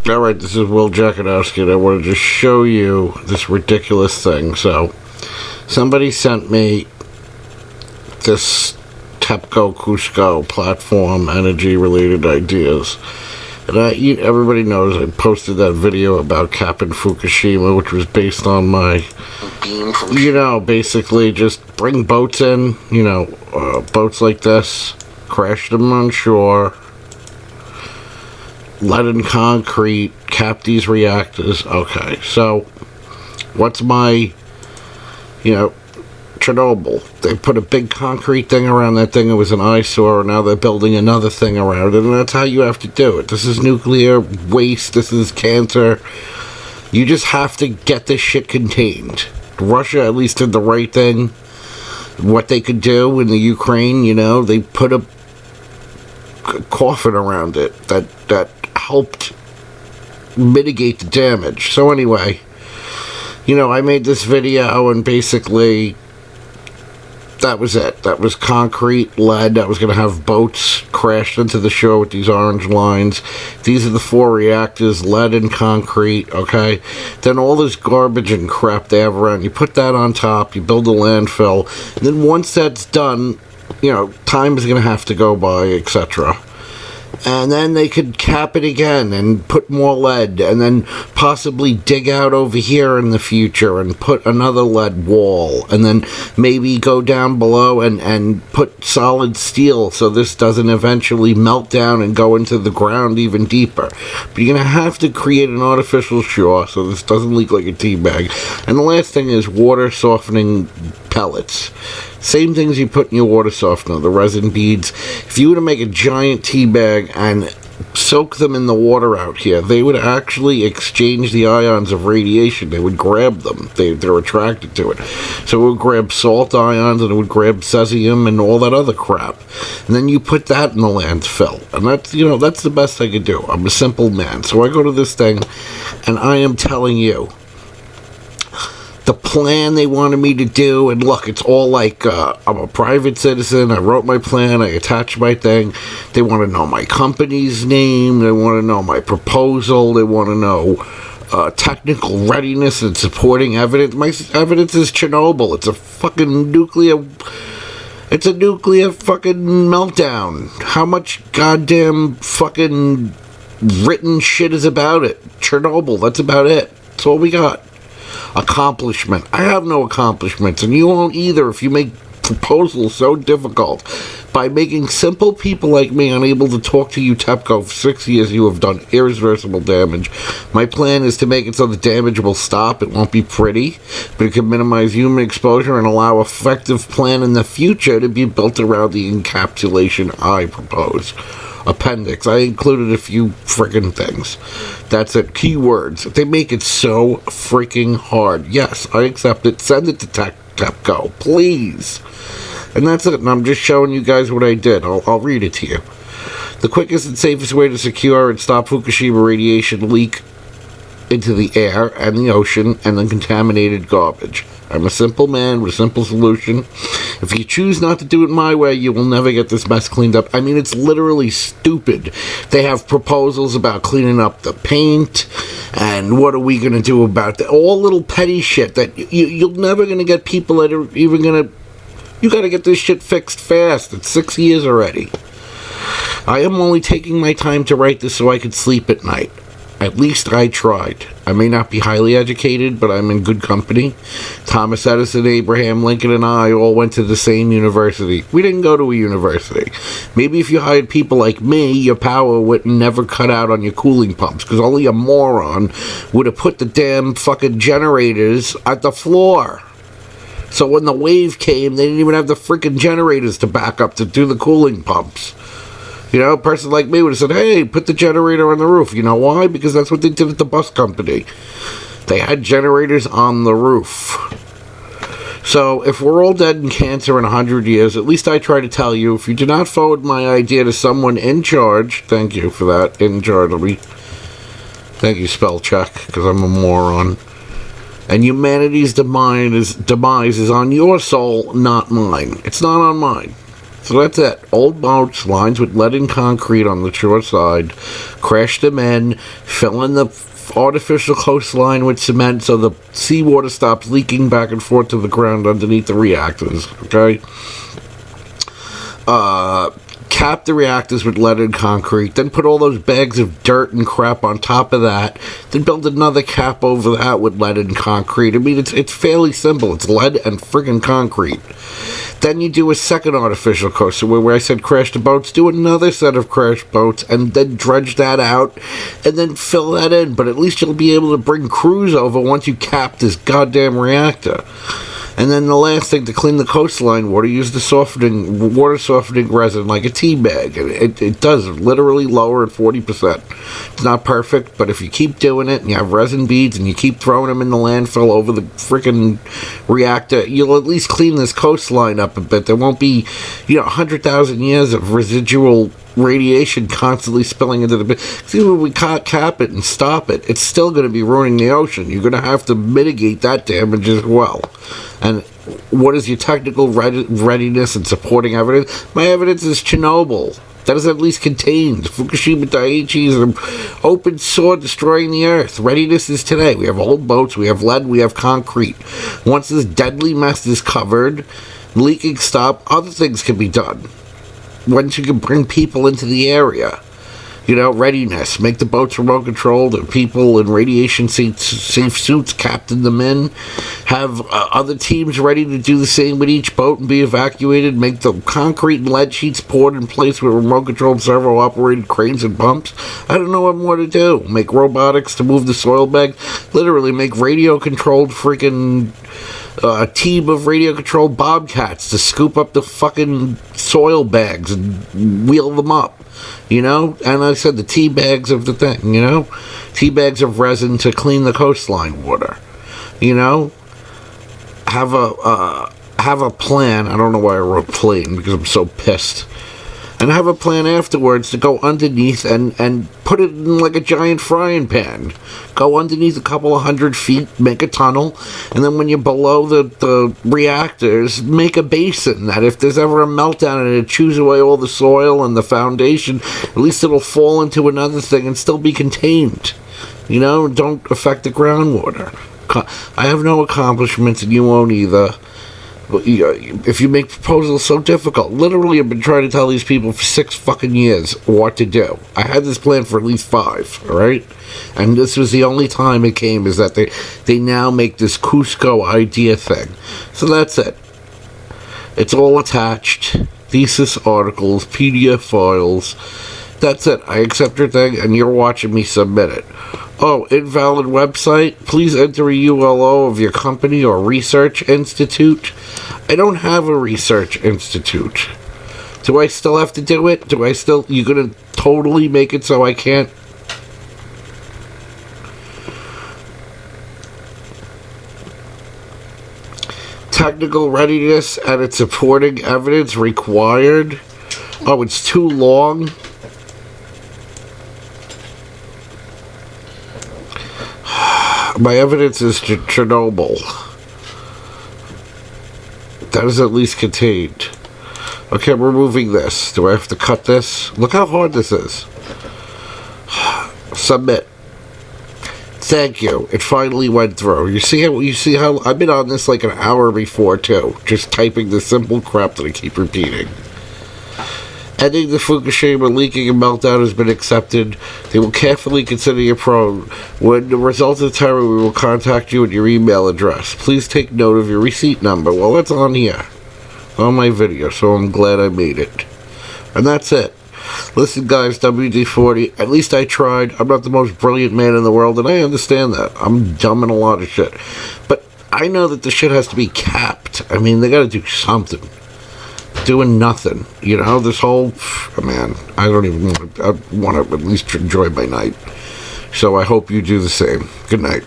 Alright, this is Will Jackadowski, and I want to just show you this ridiculous thing. So, somebody sent me this Tepco Cusco platform, energy-related ideas. And everybody knows I posted that video about Cap in Fukushima, which was based on my, basically just bring boats in, boats like this, crash them on shore, lead and concrete, cap these reactors. Okay, so what's my, Chernobyl? They put a big concrete thing around that thing. It was an eyesore. Now they're building another thing around it, and that's how you have to do it. This is nuclear waste. This is cancer. You just have to get this shit contained. Russia at least did the right thing. What they could do in the Ukraine, they put a coffin around it that helped mitigate the damage. So anyway, I made this video, and basically that was it. That was concrete, lead. I was going to have boats crashed into the shore with these orange lines. These are the 4 reactors, lead and concrete, okay? Then all this garbage and crap they have around, you put that on top, you build a landfill, and then once that's done, time is going to have to go by, etc. And then they could cap it again and put more lead, and then possibly dig out over here in the future and put another lead wall, and then maybe go down below and put solid steel so this doesn't eventually melt down and go into the ground even deeper. But you're going to have to create an artificial shore so this doesn't leak like a tea bag. And the last thing is water softening pellets. Same things you put in your water softener, the resin beads. If you were to make a giant tea bag and soak them in the water out here, they would actually exchange the ions of radiation. They would grab them. They're attracted to it. So it would grab salt ions, and it would grab cesium and all that other crap. And then you put that in the landfill. And that's the best I could do. I'm a simple man. So I go to this thing, and I am telling you, the plan they wanted me to do, and look, it's all like, I'm a private citizen, I wrote my plan, I attached my thing, they want to know my company's name, they want to know my proposal, they want to know technical readiness and supporting evidence. My evidence is Chernobyl. It's a fucking nuclear fucking meltdown. How much goddamn fucking written shit is about it? Chernobyl, that's about it. That's all we got. Accomplishment. I have no accomplishments, and you won't either if you make proposals so difficult. By making simple people like me unable to talk to you, Tepco, for 6 years you have done irreversible damage. My plan is to make it so the damage will stop. It won't be pretty, but it can minimize human exposure and allow effective plan in the future to be built around the encapsulation I propose. Appendix. I included a few friggin' things. That's it. Keywords. They make it so freaking hard. Yes, I accept it. Send it to Tepco, please. And that's it. And I'm just showing you guys what I did. I'll read it to you. The quickest and safest way to secure and stop Fukushima radiation leak into the air and the ocean and the contaminated garbage. I'm a simple man with a simple solution. If you choose not to do it my way, you will never get this mess cleaned up. I mean, it's literally stupid. They have proposals about cleaning up the paint, and what are we going to do about that? All little petty shit that you're never going to get people that are even going to... You got to get this shit fixed fast. It's 6 years already. I am only taking my time to write this so I could sleep at night. At least I tried. I may not be highly educated, but I'm in good company. Thomas Edison, Abraham Lincoln, and I all went to the same university. We didn't go to a university. Maybe if you hired people like me, your power would never cut out on your cooling pumps, because only a moron would have put the damn fucking generators at the floor. So when the wave came, they didn't even have the freaking generators to back up to do the cooling pumps. A person like me would have said, hey, put the generator on the roof. You know why? Because that's what they did at the bus company. They had generators on the roof. So, if we're all dead in cancer in 100 years, at least I try to tell you, if you do not forward my idea to someone in charge, thank you for that, in charge, thank you, spell check, because I'm a moron, and humanity's demise is on your soul, not mine. It's not on mine. So that's it. Old boats, lines with lead and concrete on the shore side. Crash them in, fill in the artificial coastline with cement so the seawater stops leaking back and forth to the ground underneath the reactors. Okay? Cap the reactors with lead and concrete, then put all those bags of dirt and crap on top of that, then build another cap over that with lead and concrete. I mean, it's fairly simple. It's lead and friggin' concrete. Then you do a second artificial coaster where I said crash the boats, do another set of crash boats, and then dredge that out, and then fill that in. But at least you'll be able to bring crews over once you cap this goddamn reactor. And then the last thing, to clean the coastline water, use the water softening resin like a tea bag. It does literally lower it 40%. It's not perfect, but if you keep doing it and you have resin beads and you keep throwing them in the landfill over the freaking reactor, you'll at least clean this coastline up a bit. There won't be, 100,000 years of residual radiation constantly spilling into the... See, when we can't cap it and stop it, it's still going to be ruining the ocean. You're going to have to mitigate that damage as well. And what is your technical readiness and supporting evidence? My evidence is Chernobyl. That is at least contained. Fukushima, Daiichi is an open sword destroying the earth. Readiness is today. We have old boats, we have lead, we have concrete. Once this deadly mess is covered, leaking stop, other things can be done. Once you can bring people into the area, readiness, make the boats remote controlled, and people in radiation safe suits captain them in, have other teams ready to do the same with each boat and be evacuated, make the concrete and lead sheets poured in place with remote controlled servo operated cranes and pumps. I don't know what more to do. Make robotics to move the soil bag, literally make radio controlled freaking a team of radio-controlled bobcats to scoop up the fucking soil bags and wheel them up, And I said the tea bags of the thing, Tea bags of resin to clean the coastline water, Have a plan. I don't know why I wrote plane, because I'm so pissed. And have a plan afterwards to go underneath and put it in like a giant frying pan. Go underneath a couple of 100 feet, make a tunnel, and then when you're below the reactors, make a basin that if there's ever a meltdown and it chews away all the soil and the foundation, at least it'll fall into another thing and still be contained. Don't affect the groundwater. I have no accomplishments and you won't either. If you make proposals so difficult, literally I've been trying to tell these people for 6 fucking years what to do. I had this plan for at least 5, alright? And this was the only time it came, is that they now make this Cusco idea thing. So that's it. It's all attached. Thesis articles, PDF files. That's it. I accept your thing and you're watching me submit it. Oh, invalid website? Please enter a ULO of your company or research institute. I don't have a research institute. Do I still have to do it? You gonna totally make it so I can't? Technical readiness and its supporting evidence required. Oh, it's too long. My evidence is Chernobyl. That is at least contained. Okay, I'm removing this. Do I have to cut this? Look how hard this is. Submit. Thank you. It finally went through. You see how I've been on this like an hour before too, just typing the simple crap that I keep repeating. Ending the Fukushima leaking and meltdown has been accepted. They will carefully consider your probe. When the results are determined, we will contact you at your email address. Please take note of your receipt number. Well, it's on here. On my video, so I'm glad I made it. And that's it. Listen, guys, WD-40, at least I tried. I'm not the most brilliant man in the world, and I understand that. I'm dumb in a lot of shit. But I know that the shit has to be capped. I mean, they gotta do something. Doing nothing, this whole, man, I don't even want to at least enjoy my night. So I hope you do the same. Good night.